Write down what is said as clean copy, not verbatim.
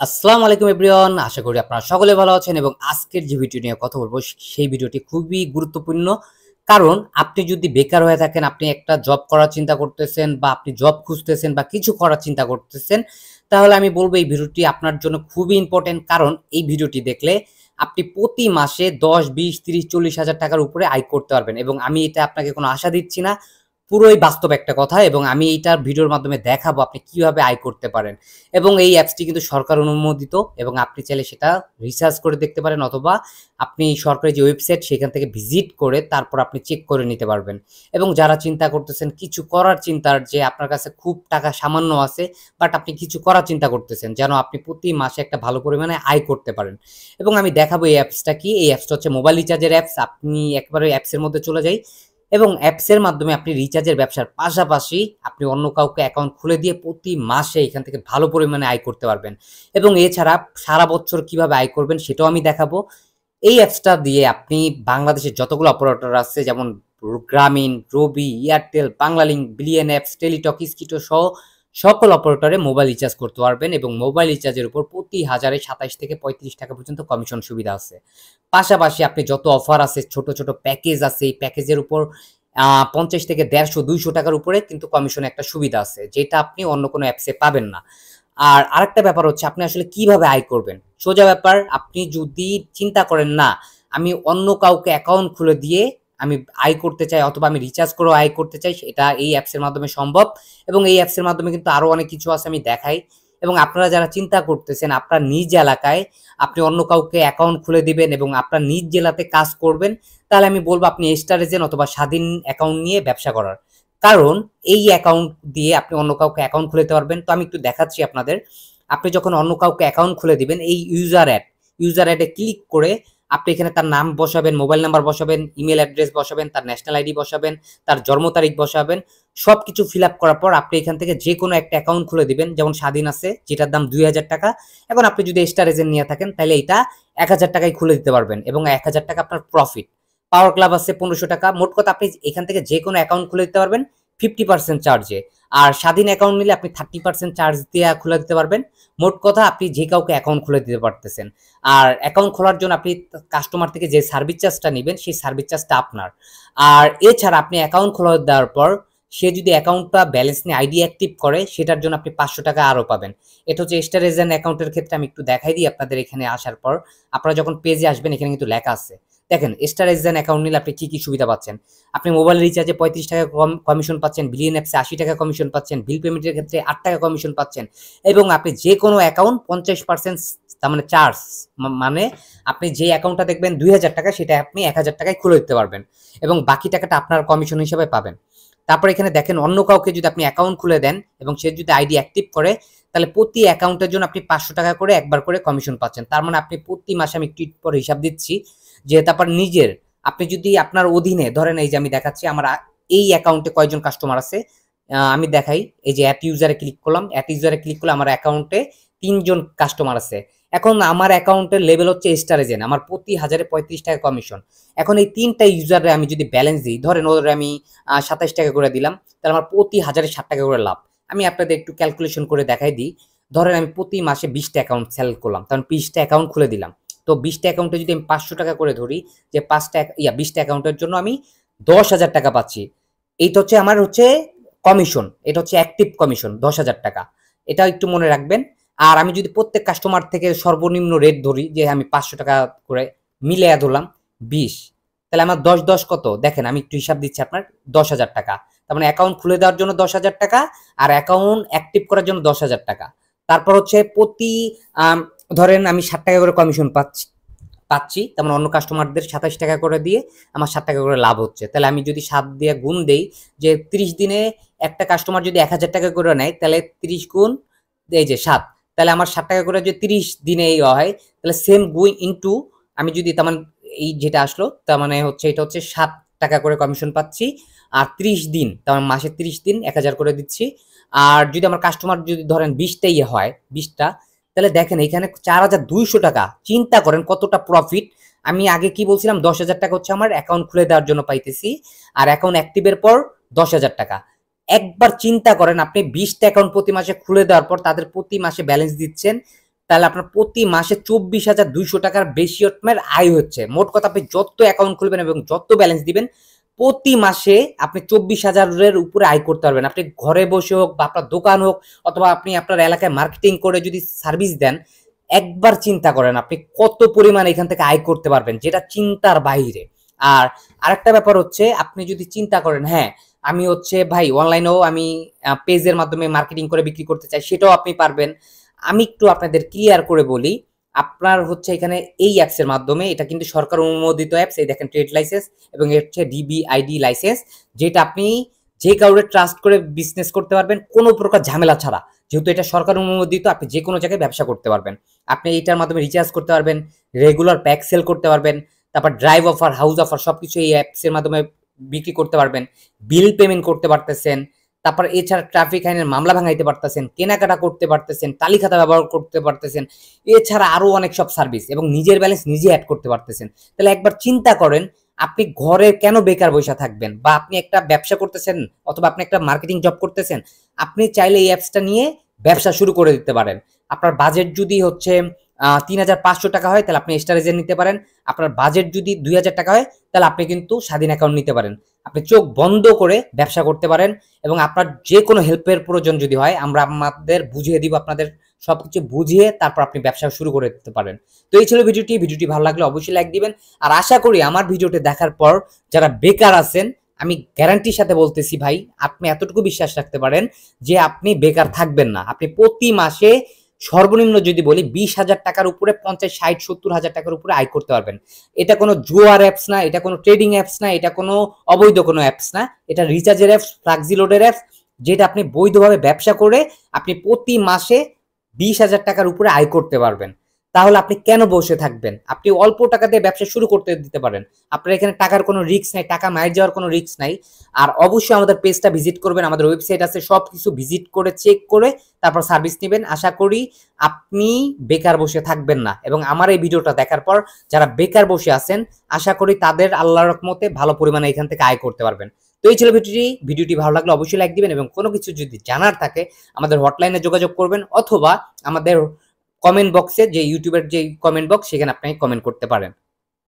আসসালামু আলাইকুম এভরিওয়ান, আশা করি আপনারা সকলে ভালো আছেন এবং আজকের যে ভিডিও নিয়ে কথা বলবো সেই ভিডিওটি খুবই গুরুত্বপূর্ণ। কারণ আপনি যদি বেকার হয়ে থাকেন, আপনি একটা জব করার চিন্তা করতেছেন বা আপনি জব খুঁজতেছেন বা কিছু করার চিন্তা করতেছেন, তাহলে আমি বলবো এই ভিডিওটি আপনার জন্য খুবই ইম্পর্টেন্ট। কারণ এই ভিডিওটি দেখলে আপনি প্রতি মাসে 10, 20, 30, 40 হাজার টাকার উপরে আয় করতে পারবেন এবং আমি এটা আপনাকে কোনো আশা দিচ্ছি না, পুরোই বাস্তব একটা কথা এবং আমি এইটার ভিডিওর মাধ্যমে দেখাবো আপনি কিভাবে আয় করতে পারেন। এবং এই অ্যাপসটি কিন্তু সরকার অনুমোদিত এবং আপনি চাইলে সেটা রিসার্চ করে দেখতে পারেন, অথবা আপনি সরকারি যে ওয়েবসাইট সেখান থেকে ভিজিট করে তারপর আপনি চেক করে নিতে পারবেন। এবং যারা চিন্তা করতেছেন কিছু করার চিন্তার, যে আপনার কাছে খুব টাকা সামান্য আছে বাট আপনি কিছু করার চিন্তা করতেছেন যেন আপনি প্রতি মাসে একটা ভালো পরিমাণে আয় করতে পারেন, এবং আমি দেখাবো এই অ্যাপসটা কি। এই অ্যাপসটা হচ্ছে মোবাইল রিচার্জের অ্যাপস। আপনি একবারে অ্যাপসের মধ্যে চলে যাই এবং অ্যাপসের মাধ্যমে আপনি রিচার্জের ব্যবসার পাশাপাশি আপনি অন্য কাউকে অ্যাকাউন্ট খুলে দিয়ে প্রতি মাসে এখান থেকে ভালো পরিমাণে আয় করতে পারবেন। এবং এছাড়া সারা বছর কিভাবে আয় করবেন সেটাও আমি দেখাবো। এই অ্যাপসটা দিয়ে আপনি বাংলাদেশের যতগুলো অপারেটর আছে, যেমন গ্রামীণ, রবি, এয়ারটেল, বাংলালিংক, বিলিয়ন অ্যাপস, টেলিটক, স্কিটো সহ সকল অপারেটরে মোবাইল রিচার্জ করতে পারবেন এবং মোবাইল রিচার্জের উপর প্রতি হাজারে 27 থেকে 35 টাকা পর্যন্ত কমিশন সুবিধা আছে। পাশাপাশি আপনি যত অফার আছে, ছোট ছোট প্যাকেজ আছে, এই প্যাকেজের উপর 50 থেকে 150-200 টাকার উপরে কিন্তু কমিশন একটা সুবিধা আছে, যেটা আপনি অন্য কোনো অ্যাপসে পাবেন না। আর আরেকটা ব্যাপার হচ্ছে আপনি আসলে কিভাবে আয় করবেন। সোজা ব্যাপার, আপনি যদি চিন্তা করেন না আমি অন্য কাউকে অ্যাকাউন্ট খুলে দিয়ে আমি আয় করতে চাই অথবা আমি রিচার্জ করেও আয় করতে চাই, এটা এই অ্যাপসের মাধ্যমে সম্ভব। এবং এই অ্যাপসের মাধ্যমে কিন্তু আরো অনেক কিছু আছে, আমি দেখাই। এবং আপনারা যারা চিন্তা করতেছেন আপনার নিজ এলাকায় আপনি অন্য কাউকে অ্যাকাউন্ট খুলে দিবেন এবং আপনার নিজ জেলাতে কাজ করবেন, তাহলে আমি বলবো আপনি স্টার এজেন্ট অথবা স্বাধীন অ্যাকাউন্ট নিয়ে ব্যবসা করার। কারণ এই অ্যাকাউন্ট দিয়ে আপনি অন্য কাউকে অ্যাকাউন্ট খুলে দিতে পারবেন। তো আমি একটু দেখাচ্ছি আপনাদের। আপনি যখন অন্য কাউকে অ্যাকাউন্ট খুলে দিবেন, এই ইউজার অ্যাডে ক্লিক করে আপনি এখানে তার নাম বসাবেন, মোবাইল নাম্বার বসাবেন, ইমেল অ্যাড্রেস বসাবেন, তার ন্যাশনাল আইডি বসাবেন, তার জন্ম তারিখ বসাবেন। সবকিছু ফিল আপ করার পর আপনি এখান থেকে যে কোনো একটা অ্যাকাউন্ট খুলে দিবেন। যেমন স্বাধীন আছে, যেটার দাম 2000 টাকা। এখন আপনি যদি স্টার এজেন্ট নিয়ে থাকেন তাহলে এটা 1000 টাকায় খুলে দিতে পারবেন এবং 1000 টাকা আপনার প্রফিট। পাওয়ার ক্লাব আছে 1500 টাকা। মোট কথা আপনি এখান থেকে যে কোনো অ্যাকাউন্ট খুলে দিতে পারবেন 50% চার্জে। আর স্বাধীন অ্যাকাউন্ট নিলে আপনি 30% চার্জ দিয়ে খুলে দিতে পারবেন। মোট কথা আপনি যে কাউকে অ্যাকাউন্ট খুলে দিতে পারতেছেন। আর অ্যাকাউন্ট খোলার জন্য আপনি কাস্টমার থেকে যে সার্ভিস চার্জটা নেবেন সেই সার্ভিস চার্জটা আপনার। আর এছাড়া আপনি অ্যাকাউন্ট খোলা দেওয়ার পর সে যদি অ্যাকাউন্টটা ব্যালেন্স নিয়ে আইডি অ্যাক্টিভ করে, সেটার জন্য আপনি 500 টাকা আরও পাবেন। এটা হচ্ছে স্টার এজেন্ট অ্যাকাউন্টের ক্ষেত্রে। আমি একটু দেখাই দিই আপনাদের। এখানে আসার পর আপনারা যখন পেজে আসবেন এখানে কিন্তু লেখা আছে, দেখেন স্টার এজেন্ট অ্যাকাউন্ট নিলে আপনি কি কি সুবিধা পাচ্ছেন। আপনি মোবাইল রিচার্জে 35 টাকা কমিশন পাচ্ছেন, বিলিয়ন অ্যাপসে 80 টাকা কমিশন পাচ্ছেন, বিল পেমেন্টের ক্ষেত্রে 8 টাকা কমিশন পাচ্ছেন এবং আপনি যে কোনো অ্যাকাউন্ট 50% তার মানে চার্জ, মানে আপনি যে অ্যাকাউন্টটা দেখবেন 2000 টাকা সেটা আপনি 1000 টাকায় খুলে দিতে পারবেন এবং বাকি টাকাটা আপনার কমিশন হিসেবে পাবেন। তারপর এখানে দেখেন অন্য কাউকে যদি আপনি অ্যাকাউন্ট খুলে দেন এবং সে যদি আইডি অ্যাক্টিভ করে, তাহলে প্রতি অ্যাকাউন্টের জন্য আপনি 500 টাকা করে একবার করে কমিশন পাচ্ছেন। তার মানে আপনি প্রতি মাসে, আমি একটু পরে হিসাব দিচ্ছি, যে তারপর নিজের আপনি যদি আপনার অধীনে ধরেন, এই যে আমি দেখাচ্ছি আমার এই অ্যাকাউন্টে কয়জন কাস্টমার আছে। আমি দেখাই, এই যে অ্যাট ইউজারে ক্লিক করলাম, অ্যাট ইউজারে ক্লিক করলে আমার অ্যাকাউন্টে 3জন কাস্টমার আছে। এখন আমার অ্যাকাউন্টের লেভেল হচ্ছে স্টার এজেন্ট, আমার প্রতি হাজারে 35 টাকা কমিশন। এখন এই 3টা ইউজারে আমি যদি ব্যালেন্স দিই, ধরেন ওদের আমি 27 টাকা করে দিলাম, তাহলে আমার প্রতি হাজারে 60 টাকা করে লাভ। আমি আপনাদের একটু ক্যালকুলেশন করে দেখাই দিই। ধরেন আমি প্রতি মাসে 20টা অ্যাকাউন্ট সেল করলাম, তখন 20টা অ্যাকাউন্ট খুলে দিলাম। তো 20টা অ্যাকাউন্টে যদি আমি 500 টাকা করে ধরি, যে 20টা অ্যাকাউন্টের জন্য আমি 10,000 টাকা পাচ্ছি। এইটা হচ্ছে আমার হচ্ছে কমিশন, এটা হচ্ছে অ্যাক্টিভ কমিশন 10,000 টাকা। এটা একটু মনে রাখবেন। আর আমি যদি প্রত্যেক কাস্টমার থেকে সর্বনিম্ন রেট ধরি, যে আমি 500 টাকা করে মিলিয়ে ধরলাম 20, তাহলে আমার 10 কত দেখেন, আমি একটু হিসাব দিচ্ছি আপনার। 10,000 টাকা, তার মানে অ্যাকাউন্ট খুলে দেওয়ার জন্য 10,000 টাকা আর অ্যাকাউন্ট অ্যাক্টিভ করার জন্য 10,000 টাকা। তারপর হচ্ছে প্রতি ধরেন আমি 60 টাকা করে কমিশন পাচ্ছি, তেমন অন্য কাস্টমারদের 27 টাকা করে দিয়ে আমার 7 টাকা করে লাভ হচ্ছে। তাহলে আমি যদি 7 দিয়ে গুণ দেই, যে 30 দিনে একটা কাস্টমার যদি 1000 টাকা করে নেয়, তাহলে 30 গুণ এই যে 7, তাহলে আমার 7 টাকা করে যদি 30 দিনে এই হয়, তাহলে সেম গুই ইন্টু আমি যদি তেমন এই যেটা আসলো, তার মানে হচ্ছে এটা হচ্ছে 7 টাকা করে কমিশন পাচ্ছি। আর 30 দিন, তার মানে মাসে 30 দিন 1000 করে দিচ্ছি। আর যদি আমার কাস্টমার যদি ধরেন 20টাই হয়, 20টা, তাহলে দেখেন এখানে 4200 টাকা। চিন্তা করেন কতটা প্রফিট। আমি আগে কি বলছিলাম, 10,000 টাকা হচ্ছে আমার অ্যাকাউন্ট খুলে দেওয়ার জন্য পাইতেছি, আর অ্যাকাউন্ট অ্যাক্টিভের পর 10,000 টাকা। একবার চিন্তা করেন আপনি 20টা অ্যাকাউন্ট প্রতি মাসে খুলে দেওয়ার পর তাদের প্রতি মাসে ব্যালেন্স দিচ্ছেন তাহলে আপনার প্রতি মাসে 24,200 টাকার বেশি আপনার আয় হচ্ছে। মোট কথা আপনি যত অ্যাকাউন্ট খুলবেন এবং যত ব্যালেন্স দিবেন প্রতি মাসে আপনি 24,000-এর উপরে আয় করতে পারবেন। আপনি ঘরে বসে হোক বা আপনার দোকান হোক অথবা আপনি আপনার এলাকায় মার্কেটিং করে যদি সার্ভিস দেন, একবার চিন্তা করেন আপনি কত পরিমাণ এখান থেকে আয় করতে পারবেন, যেটা চিন্তার বাইরে। আর আরেকটা ব্যাপার হচ্ছে, আপনি যদি চিন্তা করেন হ্যাঁ আমি হচ্ছে ভাই অনলাইনেও আমি পেজের মাধ্যমে মার্কেটিং করে বিক্রি করতে চাই, সেটাও আপনি পারবেন। আমি একটু আপনাদের ক্লিয়ার করে বলি, আপনার হচ্ছে এখানে এই অ্যাপসের মাধ্যমে, এটা কিন্তু সরকার অনুমোদিত অ্যাপস, এই দেখেন ট্রেড লাইসেন্স এবং এর হচ্ছে ডিবিআইডি লাইসেন্স, যেটা আপনি যে কাউরে ট্রাস্ট করে বিজনেস করতে পারবেন কোনো প্রকার ঝামেলা ছাড়া। যেহেতু এটা সরকার অনুমোদিত, আপনি যে কোনো জায়গায় ব্যবসা করতে পারবেন। আপনি এইটার মাধ্যমে রিচার্জ করতে পারবেন, রেগুলার প্যাক সেল করতে পারবেন, তারপর ড্রাইভ অফার, হাউস অফার সবকিছু এই অ্যাপসের মাধ্যমে বিক্রি করতে পারবেন, বিল পেমেন্ট করতে পারতেছেন, তারপর এছাড়া ট্রাফিক আইনের মামলা ভাঙাইতে পারতেছেন, কেনাকাটা করতে পারতেছেন, তালি খাতা ব্যবহার করতে পারতেছেন, এছাড়া আরো অনেক সব সার্ভিস, এবং নিজের ব্যালেন্স নিজে অ্যাড করতে পারতেছেন। তাহলে একবার চিন্তা করেন আপনি ঘরে কেন বেকার বসে থাকবেন, বা আপনি একটা ব্যবসা করতেছেন অথবা আপনি একটা মার্কেটিং জব করতেছেন, আপনি চাইলে এই অ্যাপসটা নিয়ে ব্যবসা শুরু করে দিতে পারেন। আপনার বাজেট যদি হচ্ছে 3,500 টাকা হয় তাহলে আপনি স্টার এজেন্ট নিতে পারেন। আপনার বাজেট যদি 2,000 টাকা হয় তাহলে আপনি কিন্তু স্বাধীন অ্যাকাউন্ট নিতে পারেন। আপনি চোখ বন্ধ করে ব্যবসা করতে পারেন, এবং আপনার যে কোনো হেল্পের প্রয়োজন যদি হয় আমরা আমাদের বুঝিয়ে দিব, আপনাদের সবকিছু বুঝিয়ে তারপর আপনি ব্যবসা শুরু করে দিতে পারেন। তো এই ছিল ভিডিওটি ভালো লাগলে অবশ্যই লাইক দিবেন। আর আশা করি আমার ভিডিওটি দেখার পর যারা বেকার আছেন, আমি গ্যারান্টির সাথে বলতেছি ভাই, আপনি এতটুকু বিশ্বাস রাখতে পারেন যে আপনি বেকার থাকবেন না। আপনি প্রতি মাসে সর্বনিম্ন যদি বলি 20,000 টাকার উপরে 50, 60, 70,000 টাকার উপরে আয় করতে পারবেন। এটা কোনো জুয়ার অ্যাপস না, এটা কোনো ট্রেডিং অ্যাপস না, এটা কোনো অবৈধ কোনো অ্যাপস না, এটা রিচার্জের অ্যাপস, ফ্লাক্সি লোডের অ্যাপস, যেটা আপনি বৈধভাবে ব্যবসা করে আপনি প্রতি মাসে 20,000 টাকার উপরে আয় করতে পারবেন। তাহলে আপনি কেন বসে থাকবেন? আপনি অল্প টাকা দিয়ে ব্যবসা শুরু করতে দিতে পারেন। আপনার এখানে টাকার কোনো রিস্ক নাই, টাকা মার যাওয়ার কোনো রিস্ক নাই। আর অবশ্যই আমাদের পেজটা ভিজিট করবেন, আমাদের ওয়েবসাইট আছে, সবকিছু ভিজিট করে চেক করে তারপর সার্ভিস নেবেন। আশা করি আপনি বেকার বসে থাকবেন না, এবং আমার এই ভিডিওটা দেখার পর যারা বেকার বসে আছেন আশা করি তাদের আল্লাহর রহমতে ভালো পরিমাণে এখান থেকে আয় করতে পারবেন। তো এই ছিল ভিডিওটি ভালো লাগলে অবশ্যই লাইক দিবেন, এবং কোনো কিছু যদি জানার থাকে আমাদের হটলাইনে যোগাযোগ করবেন, অথবা আমাদের কমেন্ট বক্সে, যে ইউটিউবের যে কমেন্ট বক্স, সেখানে আপনি কমেন্ট করতে পারেন।